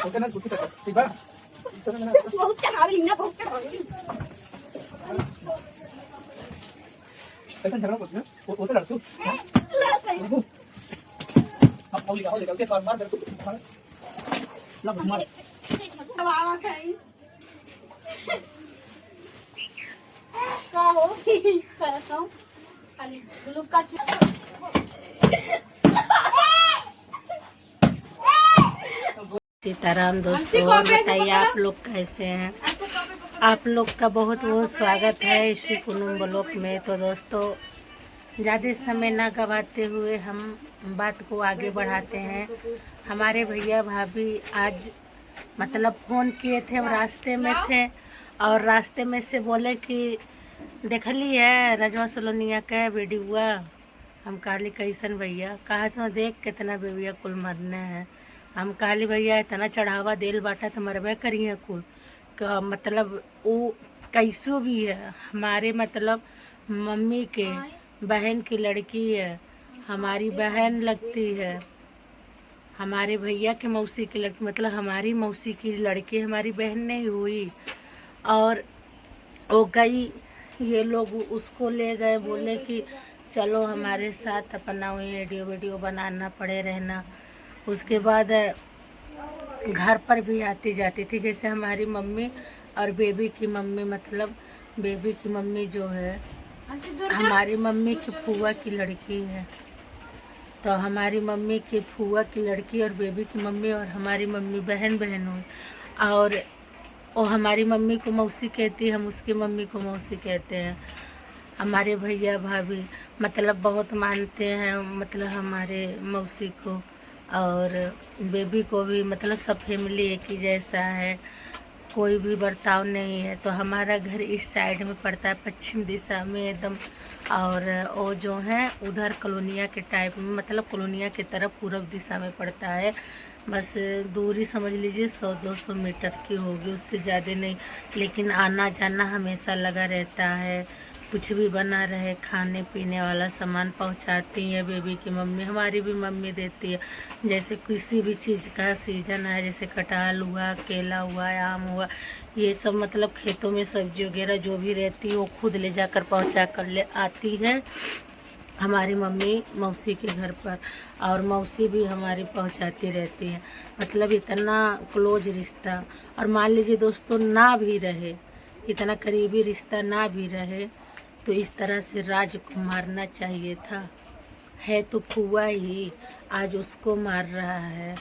Okay ना छुट्टी कर ठीक बा बहुत चढ़ावे ना बहुत चढ़ावे कैसे झगड़ा करती है वो से लड़ती हूँ अब मौली का हो लेकर के स्वाद मार दे तू ला मार दबावा कहीं का हो करता हूँ खाली ब्लू का सीताराम दोस्तों, और बताइए आप लोग कैसे हैं। आप लोग का बहुत बहुत स्वागत है इस पूनम ब्लॉग में। तो दोस्तों, ज़्यादा समय ना गवाते हुए हम बात को आगे बढ़ाते हैं। हमारे भैया भाभी आज मतलब फ़ोन किए थे, रास्ते में थे और रास्ते में से बोले कि देखली है रजवा सलोनिया का वीडियो हुआ। हम कहली कैसन भैया, कहा तो देख कितना बेबिया कुल मरने हैं। हम कहली भैया इतना चढ़ावा देल बाटा तो मरबे करिए कुल का मतलब वो कैसो भी है हमारे मतलब मम्मी के बहन की लड़की है, हमारी बहन लगती है, हमारे भैया के मौसी की लड़की मतलब हमारी मौसी की लड़की हमारी बहन नहीं हुई। और वो गई, ये लोग उसको ले गए, बोले कि चलो हमारे साथ अपना वीडियो वीडियो बनाना पड़े रहना। उसके बाद घर पर भी आती जाती थी, जैसे हमारी मम्मी और बेबी की मम्मी मतलब बेबी की मम्मी जो है हमारी मम्मी की फूआ की लड़की है। तो हमारी मम्मी की फूआ की लड़की और बेबी की मम्मी और हमारी मम्मी बहन बहन हुई। और वो हमारी मम्मी को मौसी कहती है, हम उसकी मम्मी को मौसी कहते हैं। हमारे भैया भाभी मतलब बहुत मानते हैं मतलब हमारे मौसी को और बेबी को भी, मतलब सब फैमिली एक ही जैसा है, कोई भी बर्ताव नहीं है। तो हमारा घर इस साइड में पड़ता है पश्चिम दिशा में एकदम, और वो जो है उधर कॉलोनिया के टाइप में मतलब कॉलोनिया की तरफ पूर्व दिशा में पड़ता है। बस दूरी समझ लीजिए 100-200 मीटर की होगी, उससे ज़्यादा नहीं। लेकिन आना जाना हमेशा लगा रहता है। कुछ भी बना रहे खाने पीने वाला सामान पहुंचाती है बेबी की मम्मी, हमारी भी मम्मी देती है। जैसे किसी भी चीज़ का सीजन है, जैसे कटहल हुआ, केला हुआ, आम हुआ, ये सब मतलब खेतों में सब्जी वगैरह जो भी रहती है वो खुद ले जाकर पहुंचा कर ले आती है हमारी मम्मी मौसी के घर पर। और मौसी भी हमारी पहुंचाती रहती है। मतलब इतना क्लोज रिश्ता। और मान लीजिए दोस्तों ना भी रहे, इतना करीबी रिश्ता ना भी रहे तो इस तरह से राज को मारना चाहिए था। है तो फुआ ही, आज उसको मार रहा है,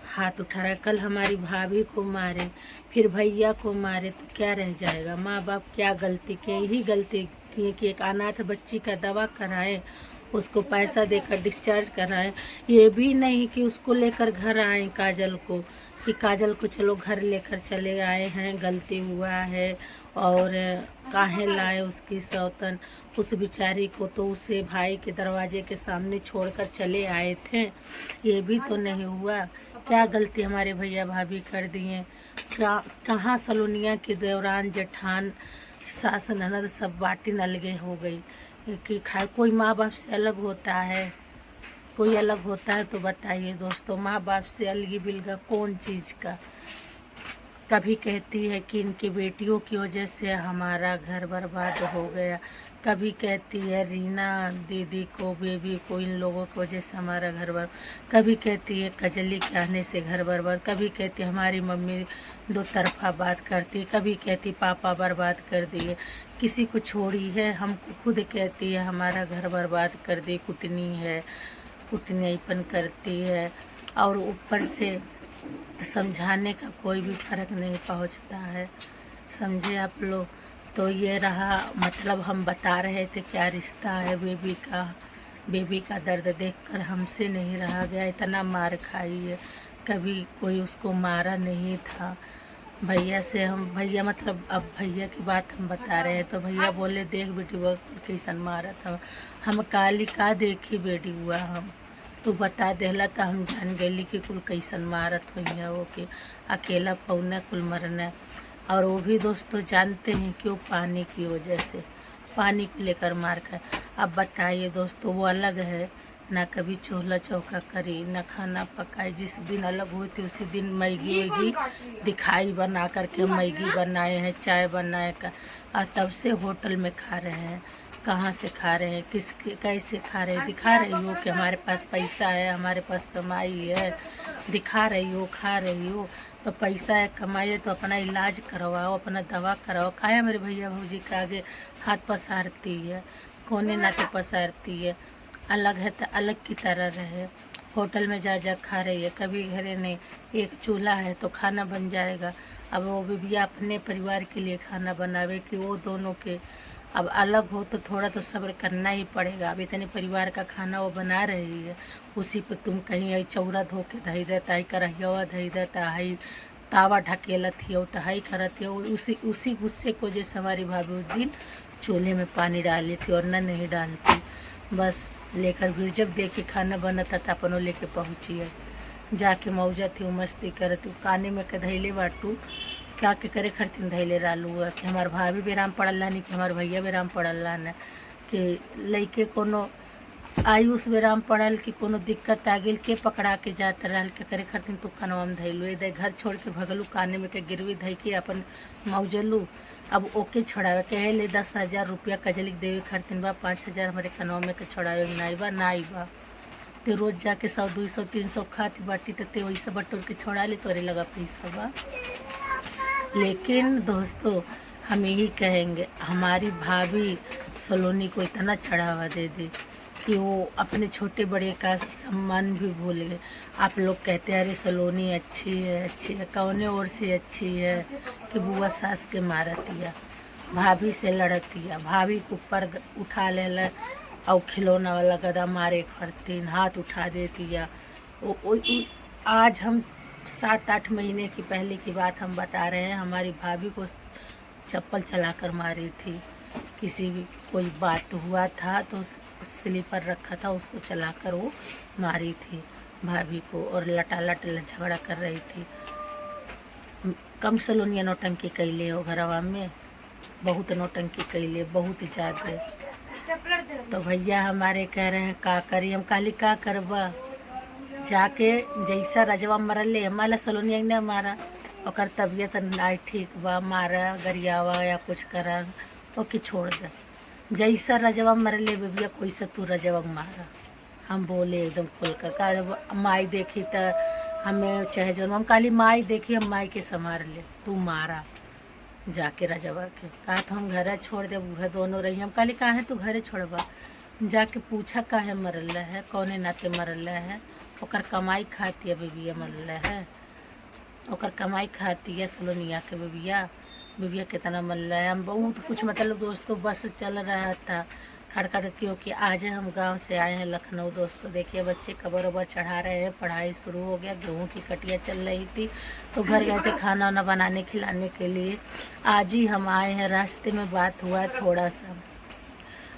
हाथ उठा रहा है। कल हमारी भाभी को मारे, फिर भैया को मारे तो क्या रह जाएगा। माँ बाप क्या गलती किए, यही गलती किए कि एक अनाथ बच्ची का दवा कराएं, उसको पैसा देकर डिस्चार्ज कराएं। ये भी नहीं कि उसको लेकर घर आए काजल को, कि काजल को चलो घर लेकर चले आए हैं, गलती हुआ है और काहे लाए उसकी सौतन। उस बेचारी को तो उसे भाई के दरवाजे के सामने छोड़कर चले आए थे, ये भी तो नहीं हुआ। क्या गलती हमारे भैया भाभी कर दिए। कहाँ सलोनिया के दौरान जेठान सास ननद सब बाटी अलगे हो गई कि कोई माँ बाप से अलग होता है, कोई अलग होता है तो बताइए दोस्तों। माँ बाप से अलगी बिलगा कौन चीज़ का। कभी कहती है कि इनकी बेटियों की वजह से हमारा घर बर्बाद हो गया, कभी कहती है रीना दीदी को बेबी को इन लोगों की वजह से हमारा घर बर्बाद, कभी कहती है कजली के आने से घर बर्बाद, कभी कहती है हमारी मम्मी दो तरफा बात करती है, कभी कहती पापा बर्बाद कर दिए। किसी को छोड़ी है, हमको खुद कहती है हमारा घर बर्बाद कर दी, कुटनी है, कुटनीपन करती है। और ऊपर से समझाने का कोई भी फर्क नहीं पहुंचता है, समझे आप लोग। तो ये रहा मतलब हम बता रहे थे क्या रिश्ता है बेबी का। बेबी का दर्द देखकर हमसे नहीं रहा गया, इतना मार खाई है, कभी कोई उसको मारा नहीं था। भैया से हम भैया मतलब अब भैया की बात हम बता रहे हैं तो भैया बोले देख बेटी वो कैसन मारा था। हम काली का देखी बेटी हुआ हम तो बता देला तो हम जान गई कि कुल कैसन मारत हुई है वो कि अकेला पौना कुल मरना। और वो भी दोस्तों जानते हैं कि वो पानी की वजह से, पानी को लेकर मार खाए। अब बताइए दोस्तों, वो अलग है ना कभी चूल्हा चौका करी, ना खाना पकाई। जिस दिन अलग हुई थी उसी दिन मैगी वैगी दिखाई बना करके मैगी बनाए हैं, चाय बनाए का। और तब से होटल में खा रहे हैं। कहाँ से खा रहे हैं, किस कैसे खा रहे हैं, दिखा रही हो कि हमारे पास पैसा है, हमारे पास कमाई है, दिखा रही हो, खा रही हो। तो पैसा है, कमाई है तो अपना इलाज करवाओ, अपना दवा कराओ। खाया मेरे भैया भौजी के आगे हाथ पसारती है, कोने नाते पसारती है। अलग है तो अलग की तरह रहे। होटल में जा खा रही है, कभी घरे नहीं। एक चूल्हा है तो खाना बन जाएगा। अब वो भी अपने परिवार के लिए खाना बनावे कि वो दोनों के अब अलग हो तो थोड़ा तो सब्र करना ही पड़ेगा। अब इतने परिवार का खाना वो बना रही है, उसी पे तुम कहीं आई चौरा धो के धई देता है, करहिया धई देता है, तावा ढकेलत है तो हाई करत है। उसी गुस्से को जैसे हमारी भाभी उस दिन चूल्हे में पानी डाली थी और न नहीं डालती, बस लेकर फिर जब देखी खाना बनता था अपनों लेके पहुँची है। जाके मौजा थी, मस्ती करती, काने में के धैले बाटू क्या के करे खरतीन धैले रहलू है कि हमार भाभी बेराम पड़ल नहीं, कि हमार भैया बेराम पड़ल न, कि लइके कोनो आयुष बेराम पड़ल कि कोनो दिक्कत आ गई के पकड़ा के जात रहल के करे खरतीन तू खनवा में धैलू दे। घर छोड़ के भगलू, काने में के गिरवी धई के अपन मौजलू। अब ओके छोड़ावे के ले 10,000 रुपया कजलिक देवे खरतीन बा, 5,000 हमारे खनवा में के छोड़ावे नाई बा ते रोज जाके 100 200 300 खाती बाटी ते वैसे बटोर के छोड़ा ले तोरे लगा पैसा बा। लेकिन दोस्तों हम यही कहेंगे, हमारी भाभी सलोनी को इतना चढ़ावा दे दी कि वो अपने छोटे बड़े का सम्मान भी भूल गए। आप लोग कहते हैं अरे सलोनी अच्छी है, कौने ओर से अच्छी है कि बुआ सास के मारती है, भाभी से लड़ती है, भाभी को ऊपर उठा ले और खिलौना वाला गदा मारे खरतीन, हाथ उठा देती है। आज हम 7-8 महीने की पहले की बात हम बता रहे हैं, हमारी भाभी को चप्पल चलाकर मारी थी। किसी कोई बात हुआ था तो स्लीपर रखा था, उसको चलाकर वो मारी थी भाभी को और लटालट झगड़ा कर रही थी। कम सलोनिया नौटंकी कैले हो घरवा में, बहुत नौटंकी कैले, बहुत ज़्यादा। तो भैया हमारे कह रहे हैं का करी, हम काली का करबा, जाके जैसा रजवा मरल हमारा सलोनिया ने मारा, और तबीयत नहीं ठीक बा, मारा गरियावा या कुछ करा ओके छोड़ दे। जैसा रजवा मरले बेबिया कोई सा तू रजवा मारा। हम बोले एकदम खुल कर का माई देखी तो हमें चाहे जो हम काली माई देखी, हम माई के संभार ले, तू मारा जाके रजवा के। कहा तो हम घर छोड़ दे, घर दोनों रही। हम काली कहा है तू घरे छोड़बा, जाके पूछा काहे मरल है, कौने नाते मरल है, ओकर कमाई खाती है बेबिया मरल है, ओकर कमाई खाती है सलोनिया के बेबिया कितना मरल है। हम बहुत कुछ मतलब दोस्तों बस चल रहा था खड़खड़, क्योंकि आज हम गांव से आए हैं लखनऊ। दोस्तों देखिए बच्चे कबर उबर चढ़ा रहे हैं, पढ़ाई शुरू हो गया, गेहूं की कटिया चल रही थी तो घर गए थे खाना वाना बनाने खिलाने के लिए। आज ही हम आए हैं, रास्ते में बात हुआ है थोड़ा सा,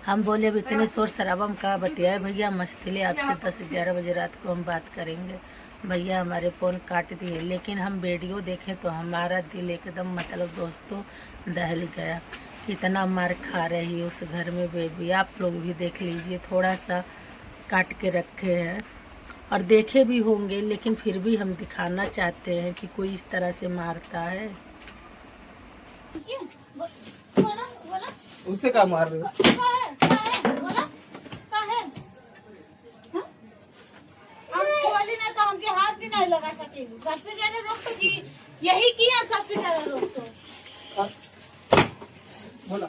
हम बोले अब इतने शोर शराबा हम का बतियाए भैया, मस्ती ले आपसे 10-11 बजे रात को हम बात करेंगे। भैया हमारे फ़ोन काट दिए, लेकिन हम वीडियो देखें तो हमारा दिल एकदम मतलब दोस्तों दहल गया। इतना मार खा रही उस घर में बेबी, आप लोग भी देख लीजिए, थोड़ा सा काट के रखे हैं और देखे भी होंगे, लेकिन फिर भी हम दिखाना चाहते हैं कि कोई इस तरह से मारता है। उससे क्या मार रहे हो? हमके हाथ भी नहीं लगा सकेंगे। सबसे ज्यादा रोक तो यही किया, सबसे ज्यादा रोक तो बोला